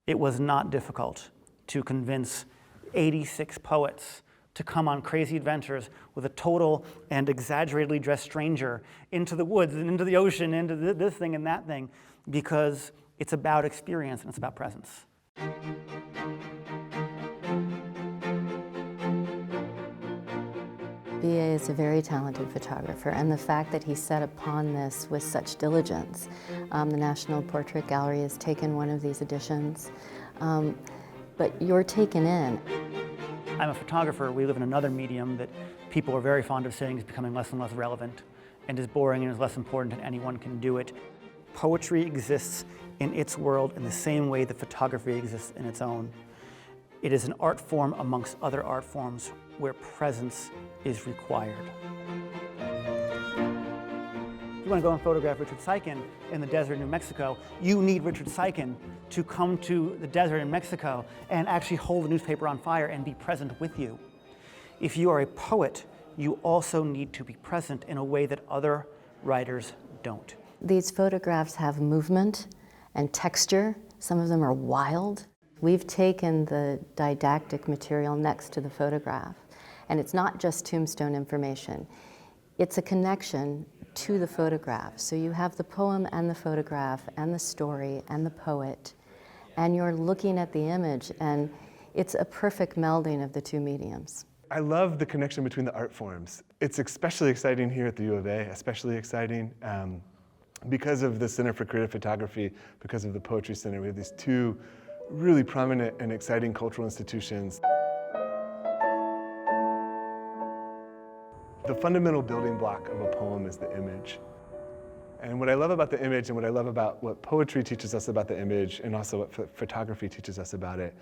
It was not difficult to convince 86 poets to come on crazy adventures with a total and exaggeratedly dressed stranger into the woods and into the ocean, into this thing and that thing, because it's about experience and it's about presence. B.A. is a very talented photographer, and the fact that he set upon this with such diligence. The National Portrait Gallery has taken one of these editions, but you're taken in. I'm a photographer. We live in another medium that people are very fond of saying is becoming less and less relevant and is boring and is less important and anyone can do it. Poetry exists in its world in the same way that photography exists in its own. It is an art form amongst other art forms where presence is required. If you want to go and photograph Richard Saikin in the desert in New Mexico, you need Richard Saikin to come to the desert in Mexico and actually hold the newspaper on fire and be present with you. If you are a poet, you also need to be present in a way that other writers don't. These photographs have movement and texture. Some of them are wild. We've taken the didactic material next to the photograph, and it's not just tombstone information. It's a connection to the photograph. So you have the poem and the photograph and the story and the poet, and you're looking at the image, and it's a perfect melding of the two mediums. I love the connection between the art forms. It's especially exciting here at the U of A, especially exciting because of the Center for Creative Photography, because of the Poetry Center. We have these two really prominent and exciting cultural institutions. The fundamental building block of a poem is the image. And what I love about the image and what I love about what poetry teaches us about the image and also what photography teaches us about it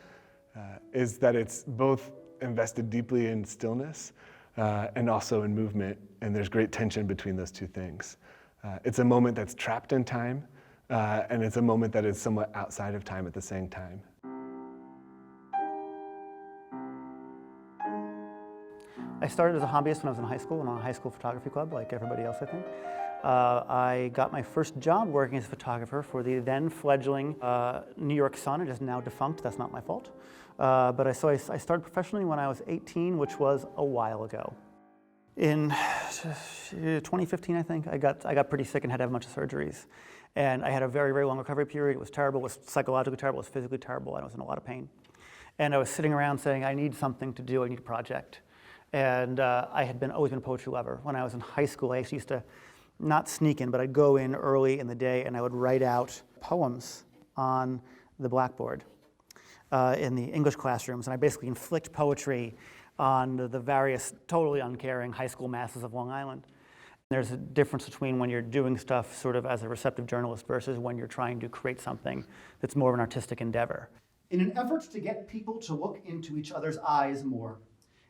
is that it's both invested deeply in stillness and also in movement, and there's great tension between those two things. It's a moment that's trapped in time, and it's a moment that is somewhat outside of time at the same time. I started as a hobbyist when I was in high school, and on a high school photography club, like everybody else, I think. I got my first job working as a photographer for the then fledgling New York Sun. It is now defunct, that's not my fault. But I started professionally when I was 18, which was a while ago. In 2015, I think, I got pretty sick and had to have a bunch of surgeries. And I had a very, very long recovery period. It was terrible, it was psychologically terrible, it was physically terrible, and I was in a lot of pain. And I was sitting around saying, I need something to do, I need a project. And I had always been a poetry lover. When I was in high school, I actually used to not sneak in, but I'd go in early in the day and I would write out poems on the blackboard in the English classrooms. And I basically inflict poetry on the various totally uncaring high school masses of Long Island. There's a difference between when you're doing stuff sort of as a receptive journalist versus when you're trying to create something that's more of an artistic endeavor. In an effort to get people to look into each other's eyes more,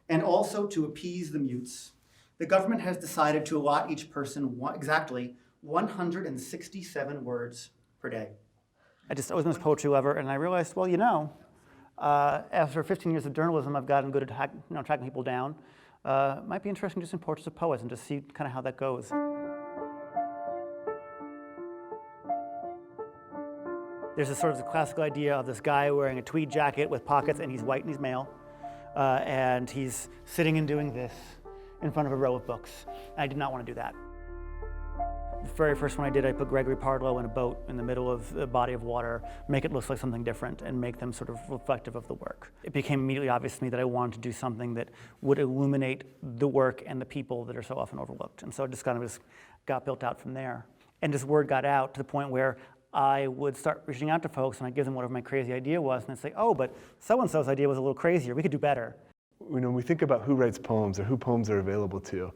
and also to appease the mutes, the government has decided to allot each person exactly 167 words per day. I always been a poetry lover, and I realized, well, you know, after 15 years of journalism, I've gotten good at tracking people down. It might be interesting to do some portraits of poets and just see kind of how that goes. There's this sort of classical idea of this guy wearing a tweed jacket with pockets, and he's white and he's male. And he's sitting and doing this in front of a row of books. And I did not want to do that. The very first one I did, I put Gregory Pardlow in a boat in the middle of a body of water, make it look like something different, and make them sort of reflective of the work. It became immediately obvious to me that I wanted to do something that would illuminate the work and the people that are so often overlooked. And so it just kind of just got built out from there. And this word got out to the point where I would start reaching out to folks and I'd give them whatever my crazy idea was, and they'd say, oh, but so-and-so's idea was a little crazier, we could do better. When we think about who writes poems or who poems are available to,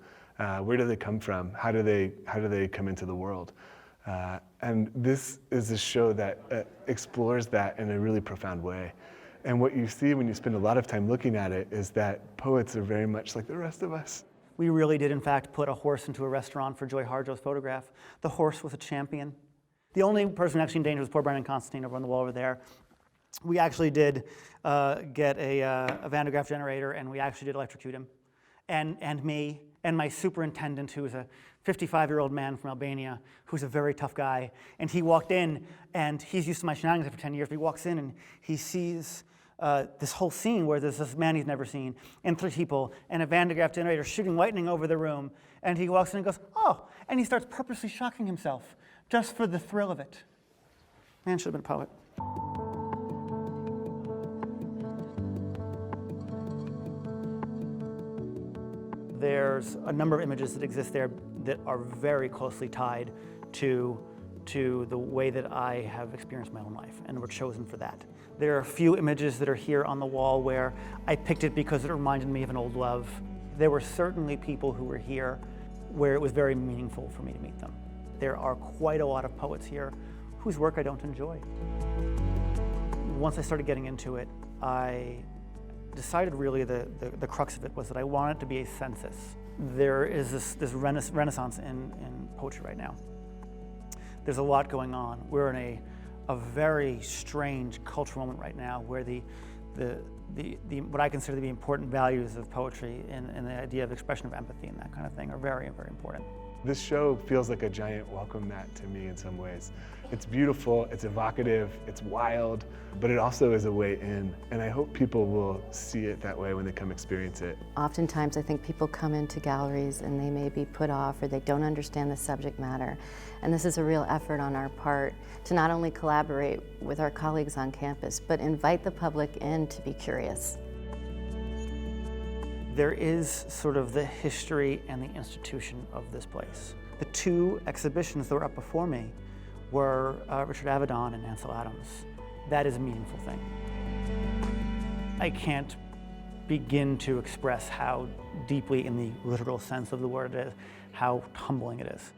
where do they come from? How do they come into the world? And this is a show that explores that in a really profound way. And what you see when you spend a lot of time looking at it is that poets are very much like the rest of us. We really did, in fact, put a horse into a restaurant for Joy Harjo's photograph. The horse was a champion. The only person actually in danger was poor Brandon Constantine over on the wall over there. We actually did get a Van de Graaff generator, and we actually did electrocute him, and me, and my superintendent, who is a 55-year-old man from Albania, who's a very tough guy. And he walked in, and he's used to my shenanigans for 10 years, but he walks in and he sees this whole scene where there's this man he's never seen, and 3 people, and a Videographer generator shooting lightning over the room. And he walks in and goes, oh, and he starts purposely shocking himself just for the thrill of it. Man should have been a poet. There's a number of images that exist there that are very closely tied to the way that I have experienced my own life, and were chosen for that. There are a few images that are here on the wall where I picked it because it reminded me of an old love. There were certainly people who were here where it was very meaningful for me to meet them. There are quite a lot of poets here whose work I don't enjoy. Once I started getting into it, I decided really the crux of it was that I wanted it to be a census. There is this renaissance in poetry right now. There's a lot going on. We're in a very strange cultural moment right now where the what I consider to be important values of poetry and the idea of expression of empathy and that kind of thing are very, very important. This show feels like a giant welcome mat to me in some ways. It's beautiful, it's evocative, it's wild, but it also is a way in. And I hope people will see it that way when they come experience it. Oftentimes I think people come into galleries and they may be put off or they don't understand the subject matter. And this is a real effort on our part to not only collaborate with our colleagues on campus, but invite the public in to be curious. There is sort of the history and the institution of this place. The 2 exhibitions that were up before me were Richard Avedon and Ansel Adams. That is a meaningful thing. I can't begin to express how deeply, in the literal sense of the word it is, how humbling it is.